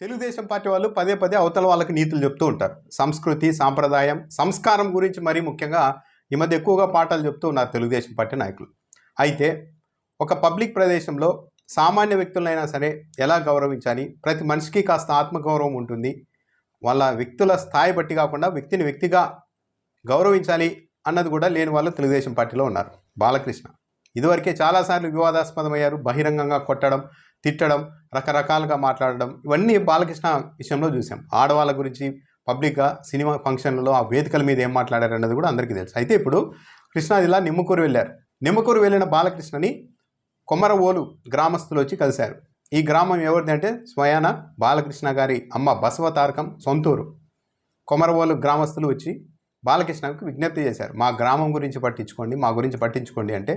Telugu Desam party వాళ్ళు పదే పదే అవతల వాళ్ళకి నీతులు చెప్తూ ఉంటారు. సంస్కృతి, సాంప్రదాయం, సంస్కారం గురించి మరీ ముఖ్యంగా ఈ మధ్య ఎక్కువగా పాఠాలు చెప్తూ ఉన్నారు తెలుగుదేశం పార్టీ నాయకులు. అయితే ఒక పబ్లిక్ ప్రదేశంలో సామాన్య వ్యక్తులైనా సరే ఎలా గౌరవించాలి, ప్రతి మనిషికి కాస్త ఆత్మగౌరవం ఉంటుంది, వాళ్ళ వ్యక్తుల స్థాయి బట్టి కాకుండా వ్యక్తిని వ్యక్తిగా గౌరవించాలి అన్నది కూడా లేని వాళ్ళు తెలుగుదేశం పార్టీలో ఉన్నారు. బాలకృష్ణ ఇదివరకే చాలాసార్లు వివాదాస్పదమయ్యారు. బహిరంగంగా కొట్టడం, తిట్టడం, రకరకాలుగా మాట్లాడడం, ఇవన్నీ బాలకృష్ణ విషయంలో చూసాం. ఆడవాళ్ళ గురించి పబ్లిక్గా సినిమా ఫంక్షన్లలో ఆ వేదికల మీద ఏం మాట్లాడారు అన్నది కూడా అందరికీ తెలుసు. అయితే ఇప్పుడు కృష్ణా జిల్లా నిమ్మకూరు వెళ్ళారు. నిమ్మకూరు వెళ్ళిన బాలకృష్ణని కొమరవోలు గ్రామస్తులు వచ్చి కలిశారు. ఈ గ్రామం ఎవరిది అంటే స్వయాన బాలకృష్ణ గారి అమ్మ బసవతారకం సొంతూరు. కొమరవోలు గ్రామస్తులు వచ్చి బాలకృష్ణకు విజ్ఞప్తి చేశారు, మా గ్రామం గురించి పట్టించుకోండి, మా గురించి పట్టించుకోండి అంటే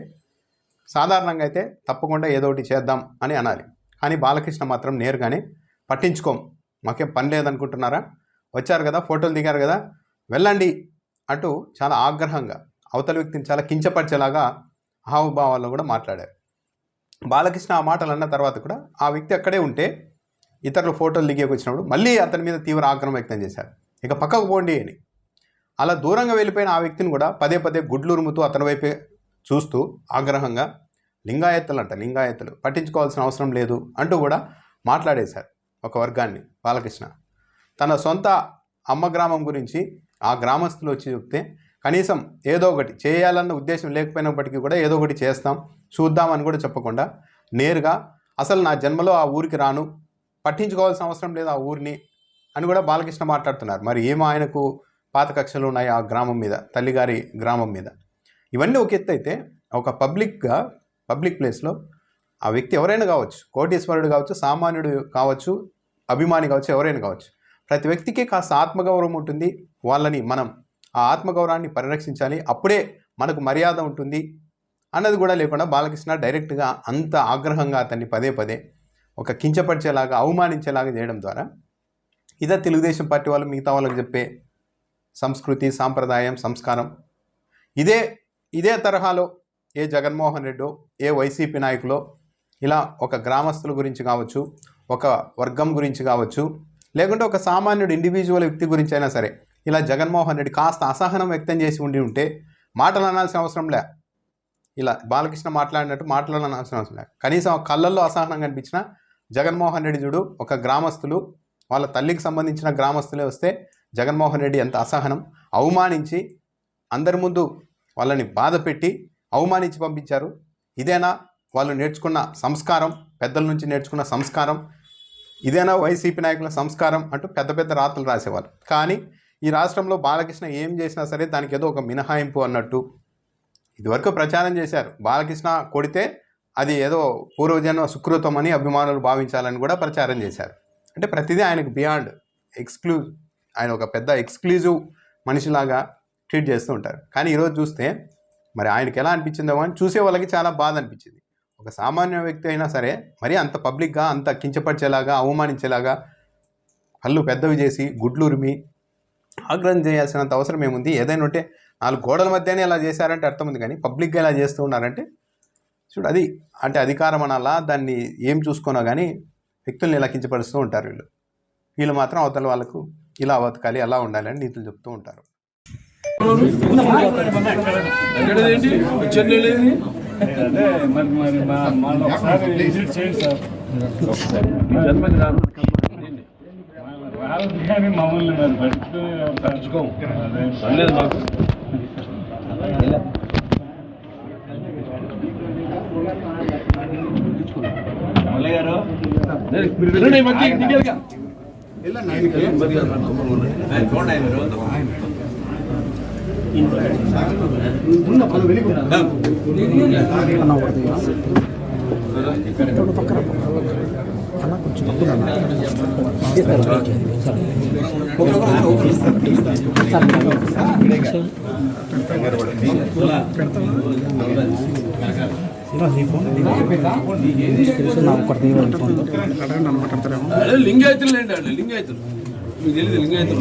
సాధారణంగా అయితే తప్పకుండా ఏదో ఒకటి చేద్దాం అని అనాలి. కానీ బాలకృష్ణ మాత్రం నేరుగానే పట్టించుకోం, మాకేం పని లేదనుకుంటున్నారా, వచ్చారు కదా, ఫోటోలు దిగారు కదా, వెళ్ళండి అంటూ చాలా ఆగ్రహంగా అవతల వ్యక్తిని చాలా కించపరిచేలాగా హావభావాల్లో కూడా మాట్లాడారు. బాలకృష్ణ ఆ మాటలు అన్న తర్వాత కూడా ఆ వ్యక్తి అక్కడే ఉంటే ఇతరులు ఫోటోలు దిగేకి వచ్చినప్పుడు మళ్ళీ అతని మీద తీవ్ర ఆగ్రహం వ్యక్తం చేశారు. ఇక పక్కకు పోండి అని. అలా దూరంగా వెళ్ళిపోయిన ఆ వ్యక్తిని కూడా పదే పదే గుడ్లు ఉరుముతూ అతని వైపే చూస్తూ ఆగ్రహంగా లింగాయత్తులు పట్టించుకోవాల్సిన అవసరం లేదు అంటూ కూడా మాట్లాడేశారు ఒక వర్గాన్ని. బాలకృష్ణ తన సొంత అమ్మ గ్రామం గురించి ఆ గ్రామస్తులు వచ్చి చెప్తే కనీసం ఏదో ఒకటి చేయాలన్న ఉద్దేశం లేకపోయినప్పటికీ కూడా ఏదో ఒకటి చేస్తాం, చూద్దామని కూడా చెప్పకుండా నేరుగా అసలు నా జన్మలో ఆ ఊరికి రాను, పట్టించుకోవాల్సిన అవసరం లేదు ఆ ఊరిని అని కూడా బాలకృష్ణ మాట్లాడుతున్నారు. మరి ఏమో ఆయనకు పాత కక్షలు ఉన్నాయి ఆ గ్రామం మీద, తల్లిగారి గ్రామం మీద. ఇవన్నీ ఒక ఎత్తు అయితే ఒక పబ్లిక్ ప్లేస్లో ఆ వ్యక్తి ఎవరైనా కావచ్చు, కోటీశ్వరుడు కావచ్చు, సామాన్యుడు కావచ్చు, అభిమాని కావచ్చు, ఎవరైనా కావచ్చు, ప్రతి వ్యక్తికి కాస్త ఆత్మగౌరవం ఉంటుంది. వాళ్ళని మనం ఆ ఆత్మగౌరవాన్ని పరిరక్షించాలి, అప్పుడే మనకు మర్యాద ఉంటుంది అన్నది కూడా లేకుండా బాలకృష్ణ డైరెక్ట్గా అంత ఆగ్రహంగా అతన్ని పదే పదే ఒక కించపరిచేలాగా, అవమానించేలాగా చేయడం ద్వారా ఇదే తెలుగుదేశం పార్టీ వాళ్ళు మిగతా వాళ్ళకి చెప్పే సంస్కృతి, సాంప్రదాయం, సంస్కారం. ఇదే తరహాలో ఏ జగన్మోహన్ రెడ్డో, ఏ వైసీపీ నాయకులో ఇలా ఒక గ్రామస్తుల గురించి కావచ్చు, ఒక వర్గం గురించి కావచ్చు, లేకుంటే ఒక సామాన్యుడు ఇండివిజువల్ వ్యక్తి గురించి అయినా సరే ఇలా జగన్మోహన్ రెడ్డి కాస్త అసహనం వ్యక్తం చేసి ఉంటే మాటలు అనాల్సిన అవసరం లే. ఇలా బాలకృష్ణ మాట్లాడినట్టు మాట్లాడాల్సిన అవసరం లే. కనీసం కళ్ళల్లో అసహనం కనిపించిన జగన్మోహన్ రెడ్డి చూడు, ఒక గ్రామస్తులు వాళ్ళ తల్లికి సంబంధించిన గ్రామస్తులే వస్తే జగన్మోహన్ రెడ్డి ఎంత అసహనం, అవమానించి అందరి ముందు వాళ్ళని బాధ పెట్టి అవమానించి పంపించారు. ఇదేనా వాళ్ళు నేర్చుకున్న సంస్కారం, పెద్దల నుంచి నేర్చుకున్న సంస్కారం? ఇదేనా వైసీపీ నాయకుల సంస్కారం అంటూ పెద్ద పెద్ద రాతలు రాసేవారు. కానీ ఈ రాష్ట్రంలో బాలకృష్ణ ఏం చేసినా సరే దానికి ఏదో ఒక మినహాయింపు అన్నట్టు ఇదివరకు ప్రచారం చేశారు. బాలకృష్ణ కొడితే అది ఏదో పూర్వజన్మ సుకృతం అని అభిమానులు భావించాలని కూడా ప్రచారం చేశారు. అంటే ప్రతిదీ ఆయనకు బియాండ్ ఆయన ఒక పెద్ద ఎక్స్క్లూజివ్ మనిషిలాగా ట్రీట్ చేస్తూ ఉంటారు. కానీ ఈరోజు చూస్తే మరి ఆయనకి ఎలా అనిపించిందో అని చూసే వాళ్ళకి చాలా బాధ అనిపించింది. ఒక సామాన్య వ్యక్తి అయినా సరే మరి అంత పబ్లిక్గా, అంత కించపరిచేలాగా, అవమానించేలాగా కళ్ళు పెద్దవి చేసి గుడ్లూరిమి ఆగ్రహం చేయాల్సినంత అవసరం ఏముంది? ఏదైనా ఉంటే 4 గోడల మధ్యనే ఇలా చేశారంటే అర్థం ఉంది, కానీ పబ్లిక్గా ఇలా చేస్తూ ఉన్నారంటే చూడు, అది అంటే అధికారం అనాలా, దాన్ని ఏం చూసుకున్నా కానీ వ్యక్తుల్ని ఇలా కించపరుస్తూ ఉంటారు. వీళ్ళు మాత్రం అవతల వాళ్ళకు ఇలా బతకాలి, అలా ఉండాలి అని నీతులు చెప్తూ ఉంటారు. మమ్మల్ని పట్టించుకోము మాకు గారు లింగాయతులు మీకు తెలియదు, లింగాయతులు